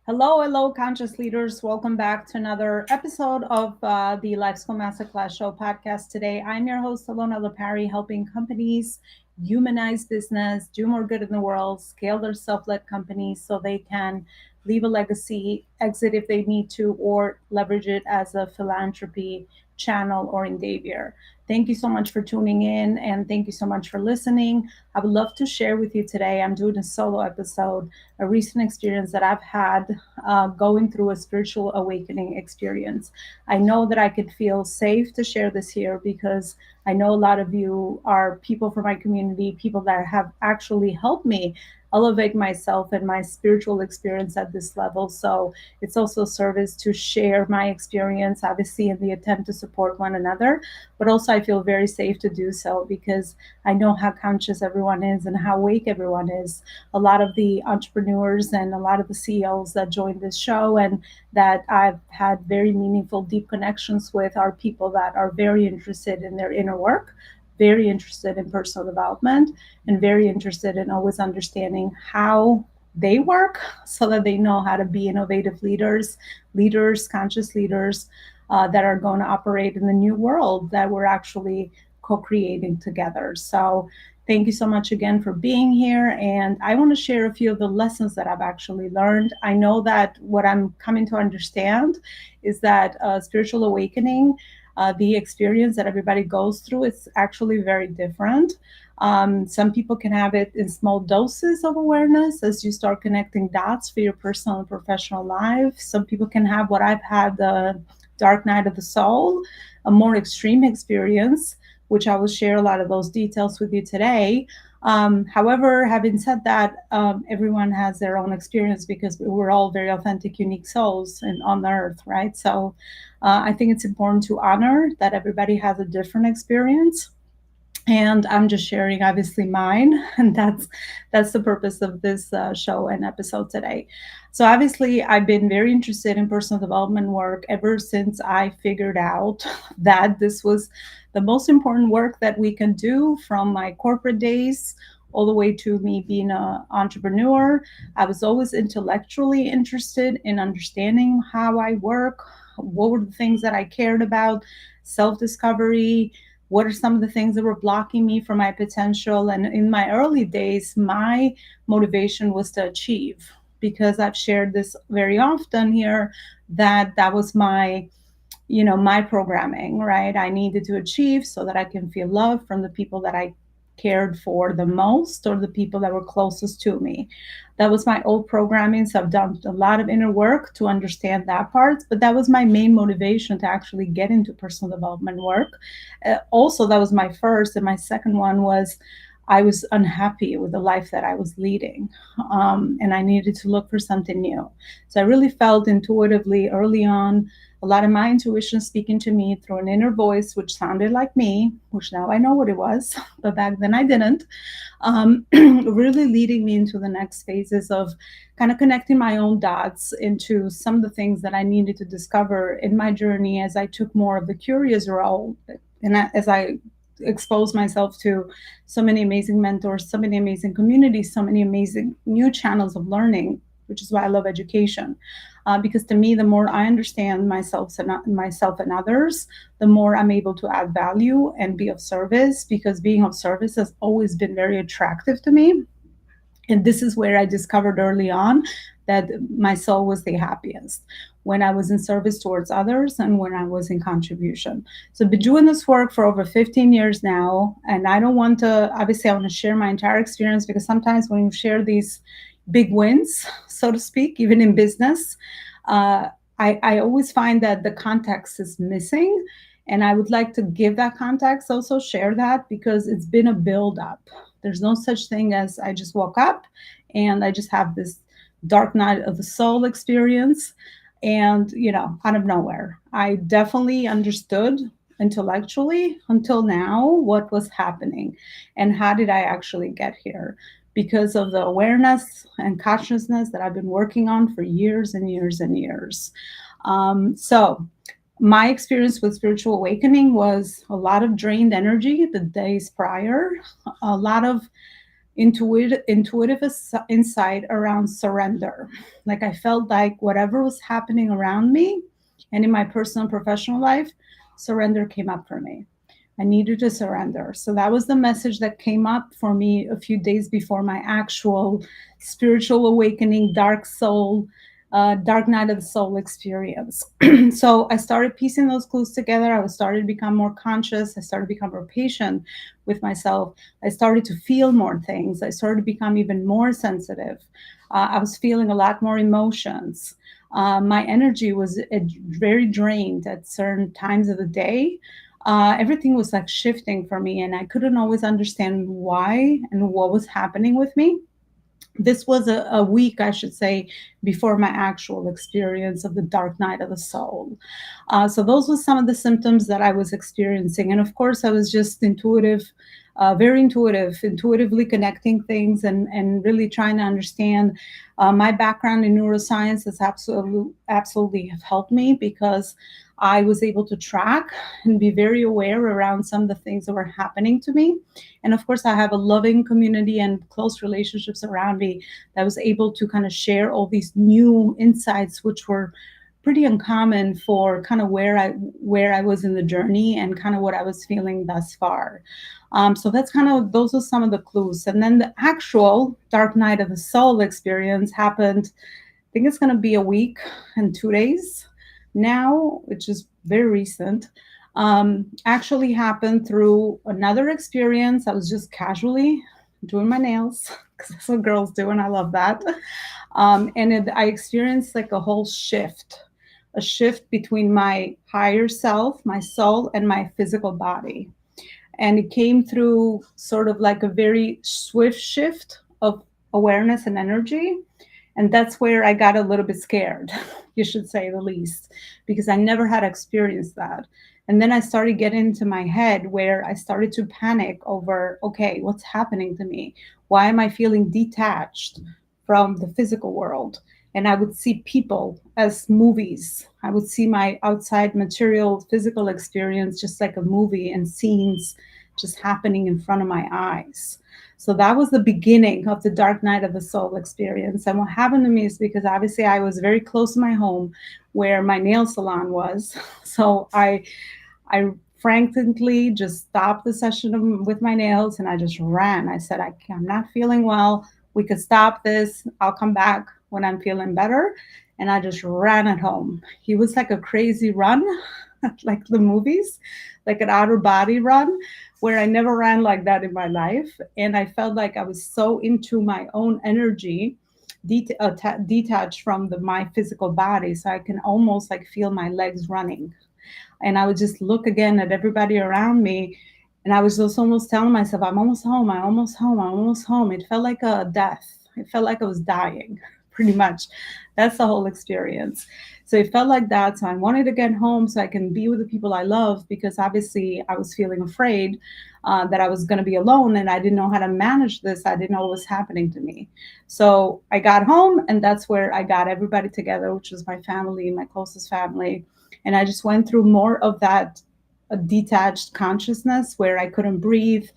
Hello, hello, conscious leaders. Welcome back to another episode of the Life School Masterclass Show podcast. Today, I'm your host, Elona, helping companies humanize business, do more good in the world, scale their self-led companies so they can leave a legacy, exit if they need to, or leverage it as a philanthropy channel or endeavor. Thank you so much for tuning in and thank you so much for listening. I would love to share with you today. I'm doing a solo episode, a recent experience that I've had going through a spiritual awakening experience. I know that I could feel safe to share this here because I know a lot of you are people from my community, people that have actually helped me elevate myself and my spiritual experience at this level. So it's also a service to share my experience, obviously, in the attempt to support one another. But also, I feel very safe to do so because I know how conscious everyone is and how awake everyone is. A lot of the entrepreneurs and a lot of the CEOs that join this show and that I've had very meaningful, deep connections with are people that are very interested in their inner work, very interested in personal development, and very interested in always understanding how they work so that they know how to be innovative leaders, conscious leaders that are going to operate in the new world that we're actually co creating together. So, thank you so much again for being here. And I want to share a few of the lessons that I've actually learned. I know that what I'm coming to understand is that spiritual awakening, the experience that everybody goes through, is actually very different. Some people can have it in small doses of awareness as you start connecting dots for your personal and professional life. Some people can have what I've had, the dark night of the soul, a more extreme experience, which I will share a lot of those details with you today. However, having said that, everyone has their own experience because we're all very authentic, unique souls on the earth, right? So I think it's important to honor that everybody has a different experience, and I'm just sharing obviously mine, and that's the purpose of this show and episode today. So obviously I've been very interested in personal development work ever since I figured out that this was the most important work that we can do, from my corporate days all the way to me being an entrepreneur. I was always intellectually interested in understanding how I work, what were the things that I cared about, self discovery, what are some of the things that were blocking me from my potential. And in my early days, my motivation was to achieve, because I've shared this very often here, that was my, my programming, right? I needed to achieve so that I can feel love from the people that I cared for the most, or the people that were closest to me. That was my old programming. So I've done a lot of inner work to understand that part, but that was my main motivation to actually get into personal development work. Also, that was my first. And my second one was I was unhappy with the life that I was leading, and I needed to look for something new. So I really felt intuitively early on a lot of my intuition speaking to me through an inner voice, which sounded like me, which now I know what it was, but back then I didn't, really leading me into the next phases of kind of connecting my own dots into some of the things that I needed to discover in my journey as I took more of the curious role, and as I exposed myself to so many amazing mentors, so many amazing communities, so many amazing new channels of learning, which is why I love education. Because to me, the more I understand myself and others, the more I'm able to add value and be of service. Because being of service has always been very attractive to me, and this is where I discovered early on that my soul was the happiest when I was in service towards others and when I was in contribution. So I've been doing this work for over 15 years now. And I don't want to, obviously, I want to share my entire experience, because sometimes when you share these big wins, so to speak, even in business, I always find that the context is missing. And I would like to give that context, also share that, because it's been a build up. There's no such thing as I just woke up and I just have this dark night of the soul experience. And, out of nowhere, I definitely understood intellectually until now what was happening and how did I actually get here, because of the awareness and consciousness that I've been working on for years and years and years. So, my experience with spiritual awakening was a lot of drained energy the days prior, a lot of intuitive insight around surrender. Like I felt like whatever was happening around me and in my personal and professional life, surrender came up for me. I needed to surrender. So that was the message that came up for me a few days before my actual spiritual awakening, dark night of the soul experience. So I started piecing those clues together. I was started to become more conscious. I started to become more patient with myself. I started to feel more things. I started to become even more sensitive. I was feeling a lot more emotions. My energy was very drained at certain times of the day. Everything was like shifting for me, and I couldn't always understand why and what was happening with me. This was a week, I should say, before my actual experience of the dark night of the soul. So those were some of the symptoms that I was experiencing. And of course, I was just very intuitive, intuitively connecting things and really trying to understand. My background in neuroscience has absolutely have helped me because I was able to track and be very aware around some of the things that were happening to me. And of course, I have a loving community and close relationships around me that was able to kind of share all these new insights, which were pretty uncommon for kind of where I was in the journey and kind of what I was feeling thus far. So that's kind of those are some of the clues. And then the actual Dark Night of the Soul experience happened. I think it's going to be a week and 2 days now, which is very recent. Actually happened through another experience. I was just casually doing my nails because that's what girls do, and I love that. I experienced like a shift between my higher self, my soul, and my physical body. And it came through sort of like a very swift shift of awareness and energy. And that's where I got a little bit scared, you should say the least, because I never had experienced that. And then I started getting into my head where I started to panic over, okay, what's happening to me? Why am I feeling detached from the physical world? And I would see people as movies. I would see my outside material physical experience just like a movie and scenes just happening in front of my eyes. So that was the beginning of the dark night of the soul experience. And what happened to me is because obviously I was very close to my home where my nail salon was. So I frankly just stopped the session with my nails and I just ran. I said, I'm not feeling well. We could stop this. I'll come back when I'm feeling better. And I just ran at home. He was like a crazy run, like the movies, like an outer body run, where I never ran like that in my life. And I felt like I was so into my own energy, detached from my physical body. So I can almost like feel my legs running, and I would just look again at everybody around me. And I was just almost telling myself, I'm almost home, I'm almost home, I'm almost home. It felt like a death. It felt like I was dying, pretty much. That's the whole experience. So it felt like that. So I wanted to get home so I can be with the people I love, because obviously I was feeling afraid that I was going to be alone and I didn't know how to manage this. I didn't know what was happening to me. So I got home, and that's where I got everybody together, which was my family, my closest family. And I just went through more of that detached consciousness where I couldn't breathe.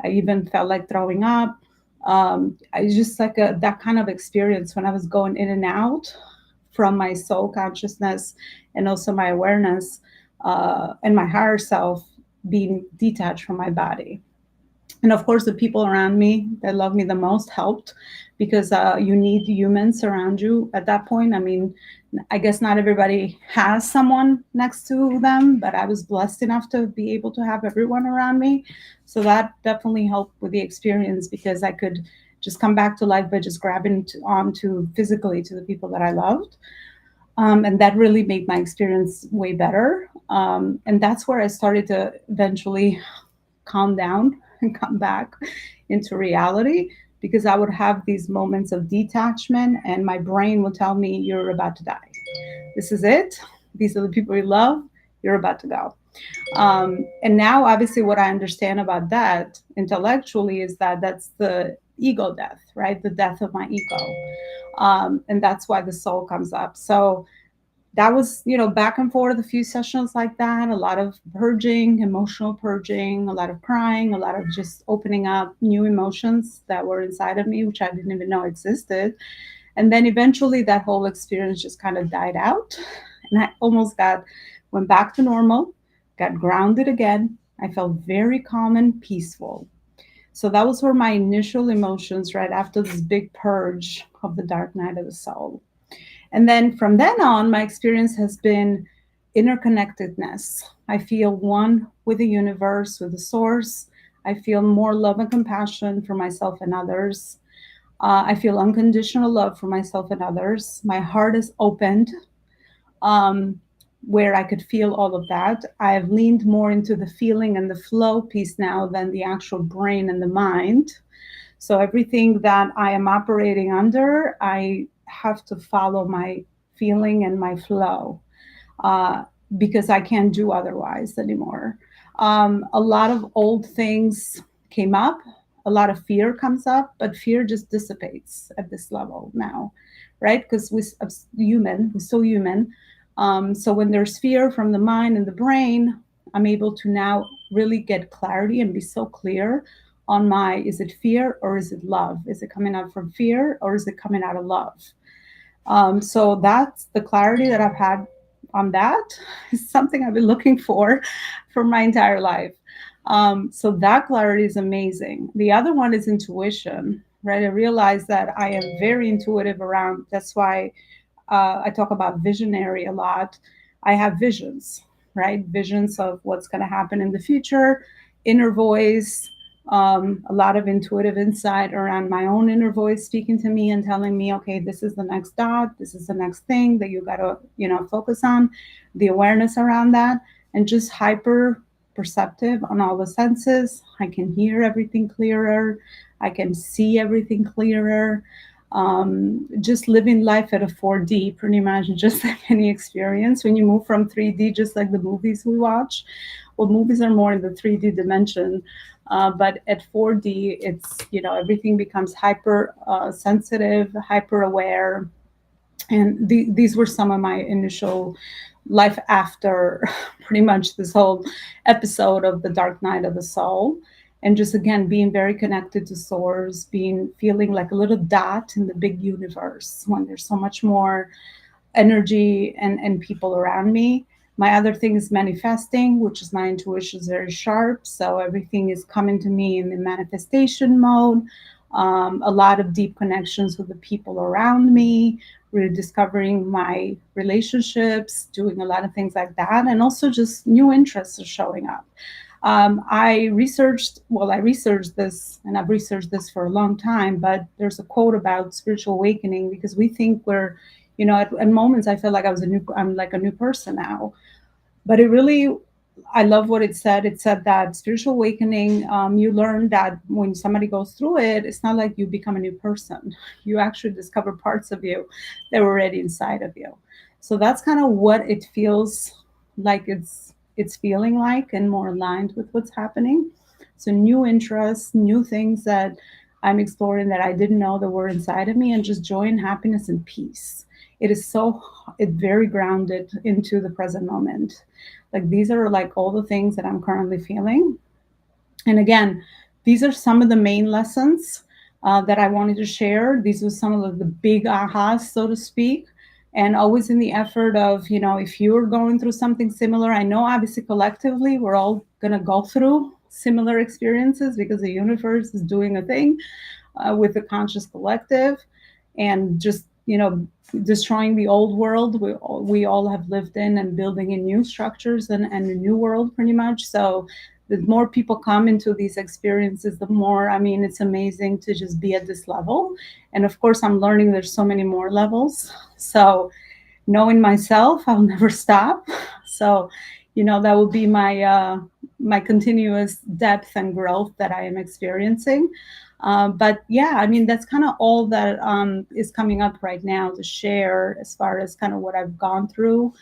I even felt like throwing up. I was just like that kind of experience when I was going in and out from my soul consciousness and also my awareness and my higher self being detached from my body. And of course, the people around me that love me the most helped, because you need humans around you at that point. I mean, I guess not everybody has someone next to them, but I was blessed enough to be able to have everyone around me. So that definitely helped with the experience, because I could just come back to life by just grabbing onto physically to the people that I loved. And that really made my experience way better. And that's where I started to eventually calm down and come back into reality, because I would have these moments of detachment and my brain would tell me, you're about to die. This is it. These are the people you love. You're about to go. And now, obviously, what I understand about that intellectually is that that's the ego death, right? The death of my ego. And that's why the soul comes up. So that was, back and forth, a few sessions like that, a lot of purging, emotional purging, a lot of crying, a lot of just opening up new emotions that were inside of me, which I didn't even know existed. And then eventually that whole experience just kind of died out. And I almost went back to normal, got grounded again. I felt very calm and peaceful. So that was where my initial emotions right after this big purge of the dark night of the soul. And then from then on, my experience has been interconnectedness. I feel one with the universe, with the source. I feel more love and compassion for myself and others. I feel unconditional love for myself and others. My heart is opened, um, where I could feel all of that. I have leaned more into the feeling and the flow piece now than the actual brain and the mind. So everything that I am operating under, I have to follow my feeling and my flow, uh, because I can't do otherwise anymore. A lot of old things came up, a lot of fear comes up, but fear just dissipates at this level now, right? Because we're human, we're still human. So when there's fear from the mind and the brain, I'm able to now really get clarity and be so clear on my, is it fear or is it love? Is it coming out from fear or is it coming out of love? So that's the clarity that I've had on that. Is something I've been looking for my entire life. So that clarity is amazing. The other one is intuition, right? I realize that I am very intuitive around. That's why I talk about visionary a lot. I have visions, right? Visions of what's going to happen in the future, inner voice, a lot of intuitive insight around my own inner voice speaking to me and telling me, okay, this is the next dot, this is the next thing that you got to, focus on, the awareness around that, and just hyper perceptive on all the senses. I can hear everything clearer, I can see everything clearer. Just living life at a 4D, pretty much, just like any experience. When you move from 3D, just like the movies we watch, well, movies are more in the 3D dimension, but at 4D, it's, everything becomes hyper sensitive, hyper aware. And these were some of my initial life after pretty much this whole episode of the dark night of the soul. And just again being very connected to source, being feeling like a little dot in the big universe when there's so much more energy and people around me. My other thing is manifesting, which is my intuition is very sharp. So everything is coming to me in the manifestation mode. A lot of deep connections with the people around me, really discovering my relationships, doing a lot of things like that. And also just new interests are showing up. I researched this, and I've researched this for a long time, but there's a quote about spiritual awakening because we think we're, at moments I feel like I'm like a new person now. But it really, I love what it said. It said that spiritual awakening, you learn that when somebody goes through it, it's not like you become a new person. You actually discover parts of you that were already inside of you. So that's kind of what it feels like it's feeling like, and more aligned with what's happening. So new interests, new things that I'm exploring that I didn't know that were inside of me, and just joy and happiness and peace. It is it very grounded into the present moment. Like these are like all the things that I'm currently feeling. And again, these are some of the main lessons that I wanted to share. These were some of the big ahas, so to speak. And always in the effort of, if you're going through something similar, I know obviously collectively we're all going to go through similar experiences because the universe is doing a thing with the conscious collective, and just, destroying the old world we all have lived in, and building in new structures and a new world pretty much. So the more people come into these experiences, the more, I mean, it's amazing to just be at this level. And of course, I'm learning there's so many more levels. So knowing myself, I'll never stop. So, that will be my continuous depth and growth that I am experiencing. But yeah, I mean, that's kind of all that is coming up right now to share as far as kind of what I've gone through.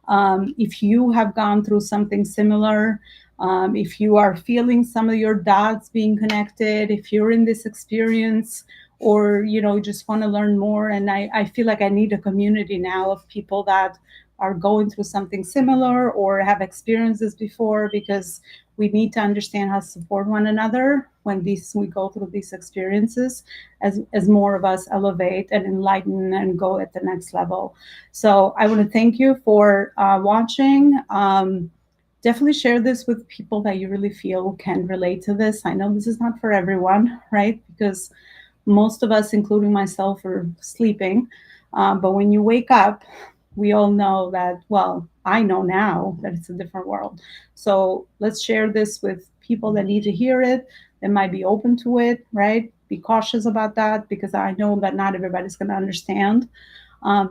If you have gone through something similar, if you are feeling some of your dots being connected, if you're in this experience, or just want to learn more. And I feel like I need a community now of people that are going through something similar or have experienced this before, because we need to understand how to support one another when these we go through these experiences, as more of us elevate and enlighten and go at the next level. So I want to thank you for watching. Definitely share this with people that you really feel can relate to this. I know this is not for everyone, right? Because most of us, including myself, are sleeping. But when you wake up, we all know that, well, I know now that it's a different world. So let's share this with people that need to hear it, that might be open to it, right? Be cautious about that, because I know that not everybody's going to understand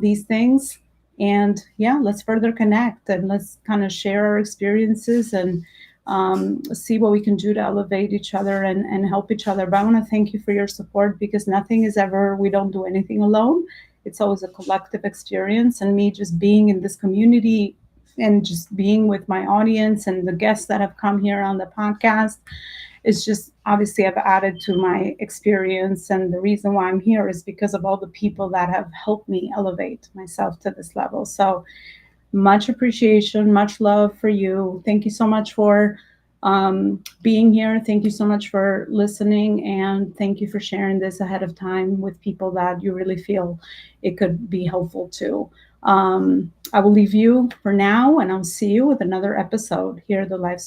these things. And yeah, let's further connect and let's kind of share our experiences and see what we can do to elevate each other and help each other. But I want to thank you for your support, because nothing is ever, we don't do anything alone. It's always a collective experience. And me just being in this community and just being with my audience and the guests that have come here on the podcast, it's just obviously I've added to my experience. And the reason why I'm here is because of all the people that have helped me elevate myself to this level. So much appreciation, much love for you. Thank you so much for being here. Thank you so much for listening. And thank you for sharing this ahead of time with people that you really feel it could be helpful to. I will leave you for now, and I'll see you with another episode here at the Life